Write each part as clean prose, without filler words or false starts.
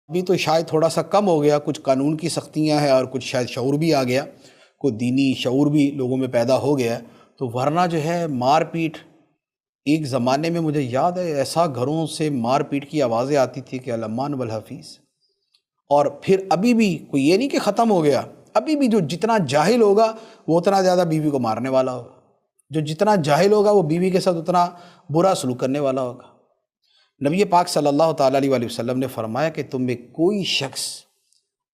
ابھی تو شاید تھوڑا سا کم ہو گیا، کچھ قانون کی سختیاں ہیں اور کچھ شاید شعور بھی آ گیا، کوئی دینی شعور بھی لوگوں میں پیدا ہو گیا، تو ورنہ جو ہے مار پیٹ ایک زمانے میں مجھے یاد ہے ایسا گھروں سے مار پیٹ کی آوازیں آتی تھی کہ الامان والحفیظ۔ اور پھر ابھی بھی کوئی یہ نہیں کہ ختم ہو گیا، ابھی بھی جو جتنا جاہل ہوگا وہ اتنا زیادہ بیوی کو مارنے والا ہوگا، جو جتنا جاہل ہوگا وہ بیوی کے ساتھ اتنا برا سلوک کرنے والا ہوگا۔ نبی پاک صلی اللہ تعالیٰ علیہ وسلم نے فرمایا کہ تم میں کوئی شخص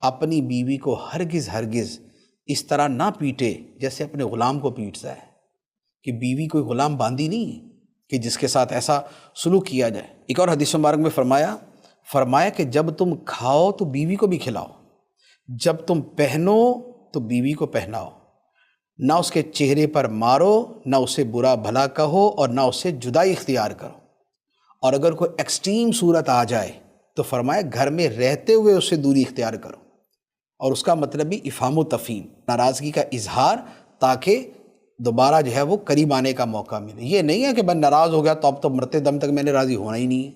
اپنی بیوی کو ہرگز اس طرح نہ پیٹے جیسے اپنے غلام کو پیٹتا ہے، کہ بیوی کوئی غلام باندھی نہیں ہے کہ جس کے ساتھ ایسا سلوک کیا جائے۔ ایک اور حدیث مبارک میں فرمایا کہ جب تم کھاؤ تو بیوی کو بھی کھلاؤ، جب تم پہنو تو بیوی کو پہناؤ، نہ اس کے چہرے پر مارو، نہ اسے برا بھلا کہو اور نہ اسے جدائی اختیار کرو، اور اگر کوئی ایکسٹریم صورت آ جائے تو فرمایا گھر میں رہتے ہوئے اس سے دوری اختیار کرو، اور اس کا مطلب بھی افہام و تفہیم، ناراضگی کا اظہار، تاکہ دوبارہ جو ہے وہ قریب آنے کا موقع ملے۔ یہ نہیں ہے کہ میں ناراض ہو گیا تو اب تو مرتے دم تک میں نے راضی ہونا ہی نہیں ہے،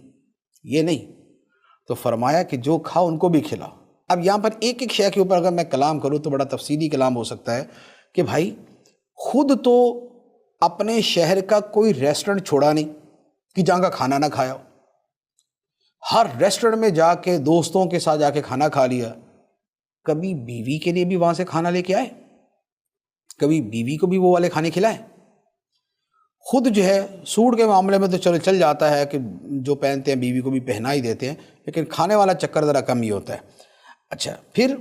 یہ نہیں۔ تو فرمایا کہ جو کھاؤ ان کو بھی کھلاؤ۔ اب یہاں پر ایک ایک شے کے اوپر اگر میں کلام کروں تو بڑا تفصیلی کلام ہو سکتا ہے کہ بھائی خود تو اپنے شہر کا کوئی ریسٹورنٹ چھوڑا نہیں کہ جہاں کا کھانا نہ کھایا ہو، ہر ریسٹورنٹ میں جا کے دوستوں کے ساتھ جا کے کھانا کھا لیا، کبھی بیوی کے لیے بھی وہاں سے کھانا لے کے آئے، کبھی بیوی کو بھی وہ والے کھانے کھلائے۔ خود جو ہے سوٹ کے معاملے میں تو چل جاتا ہے کہ جو پہنتے ہیں بیوی کو بھی پہنا ہی دیتے ہیں، لیکن کھانے والا چکر ذرا کم ہی ہوتا ہے۔ اچھا، پھر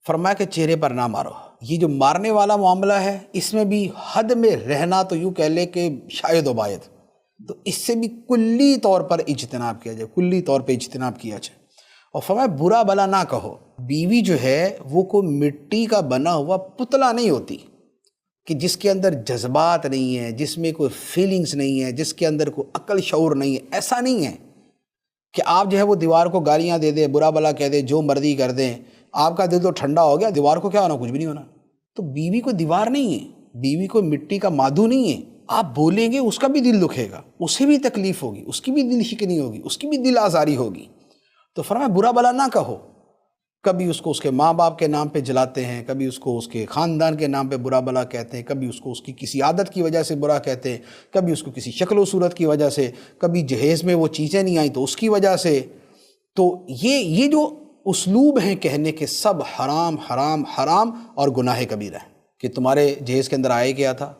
فرمایا کہ چہرے پر نہ مارو۔ یہ جو مارنے والا معاملہ ہے اس میں بھی حد میں رہنا تو یوں کہہ لے کہ شاید و باید، تو اس سے بھی کلی طور پر اجتناب کیا جائے، کلی طور پہ اجتناب کیا جائے۔ اور فرمایا برا بھلا نہ کہو۔ بیوی جو ہے وہ کوئی مٹی کا بنا ہوا پتلا نہیں ہوتی کہ جس کے اندر جذبات نہیں ہیں، جس میں کوئی فیلنگز نہیں ہے، جس کے اندر کوئی عقل شعور نہیں ہے۔ ایسا نہیں ہے کہ آپ جو ہے وہ دیوار کو گالیاں دے دیں، برا بھلا کہہ دیں، جو مرضی کر دیں، آپ کا دل تو ٹھنڈا ہو گیا، دیوار کو کیا ہونا، کچھ بھی نہیں ہونا۔ تو بیوی کو دیوار نہیں ہے، بیوی کو مٹی کا مادھو نہیں ہے۔ آپ بولیں گے اس کا بھی دل دکھے گا، اسے بھی تکلیف ہوگی، اس کی بھی دل شکنی ہوگی، اس کی بھی دل آزاری ہوگی۔ تو فرمایا برا بھلا نہ کہو۔ کبھی اس کو اس کے ماں باپ کے نام پہ جلاتے ہیں، کبھی اس کو اس کے خاندان کے نام پہ برا بھلا کہتے ہیں، کبھی اس کو اس کی کسی عادت کی وجہ سے برا کہتے ہیں، کبھی اس کو کسی شکل و صورت کی وجہ سے، کبھی جہیز میں وہ چیزیں نہیں آئیں تو اس کی وجہ سے۔ تو یہ جو اسلوب ہیں کہنے کے، سب حرام حرام حرام اور گناہ کبیرہ ہے۔ کہ تمہارے جہیز کے اندر آئے کیا تھا،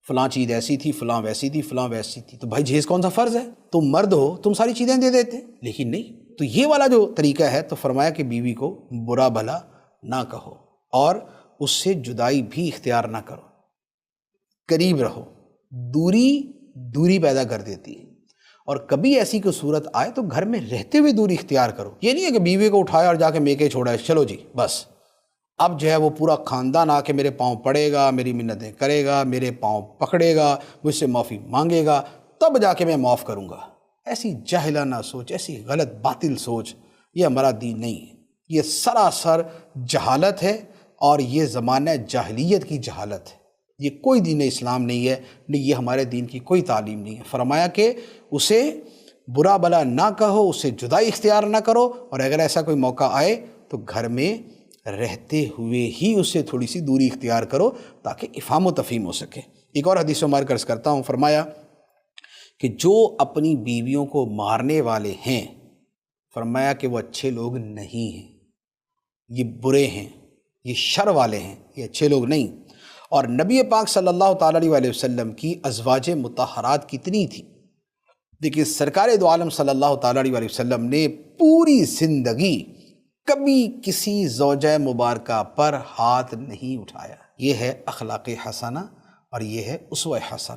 فلاں چیز ایسی تھی، فلاں ویسی تھی، فلاں ویسی تھی، تو بھائی جہیز کون سا فرض ہے؟ تم مرد ہو، تم ساری چیزیں دے دیتے، لیکن نہیں۔ تو یہ والا جو طریقہ ہے، تو فرمایا کہ بیوی کو برا بھلا نہ کہو اور اس سے جدائی بھی اختیار نہ کرو، قریب رہو۔ دوری پیدا کر دیتی ہے، اور کبھی ایسی کوئی صورت آئے تو گھر میں رہتے ہوئے دوری اختیار کرو۔ یہ نہیں ہے کہ بیوی کو اٹھایا اور جا کے میکے چھوڑا ہے، چلو جی بس اب جو ہے وہ پورا خاندان آ کے میرے پاؤں پڑے گا، میری منتیں کرے گا، میرے پاؤں پکڑے گا، مجھ سے معافی مانگے گا، تب جا کے میں معاف کروں گا۔ ایسی جاہلانہ سوچ، ایسی غلط باطل سوچ، یہ ہمارا دین نہیں ہے۔ یہ سراسر جہالت ہے، اور یہ زمانہ جاہلیت کی جہالت ہے۔ یہ کوئی دین اسلام نہیں ہے، نہیں یہ ہمارے دین کی کوئی تعلیم نہیں ہے۔ فرمایا کہ اسے برا بھلا نہ کہو، اسے جدائی اختیار نہ کرو، اور اگر ایسا کوئی موقع آئے تو گھر میں رہتے ہوئے ہی اس سے تھوڑی سی دوری اختیار کرو تاکہ افہام و تفہیم ہو سکے۔ ایک اور حدیث مبارک عرض کرتا ہوں، فرمایا کہ جو اپنی بیویوں کو مارنے والے ہیں، فرمایا کہ وہ اچھے لوگ نہیں ہیں، یہ برے ہیں، یہ شر والے ہیں، یہ اچھے لوگ نہیں۔ اور نبی پاک صلی اللہ تعالیٰ علیہ وسلم کی ازواج مطہرات کتنی تھی؟ دیکھیں سرکار دو عالم صلی اللہ تعالیٰ علیہ وسلم نے پوری زندگی کبھی کسی زوجہ مبارکہ پر ہاتھ نہیں اٹھایا۔ یہ ہے اخلاق حسنہ اور یہ ہے اسوہ حسنہ۔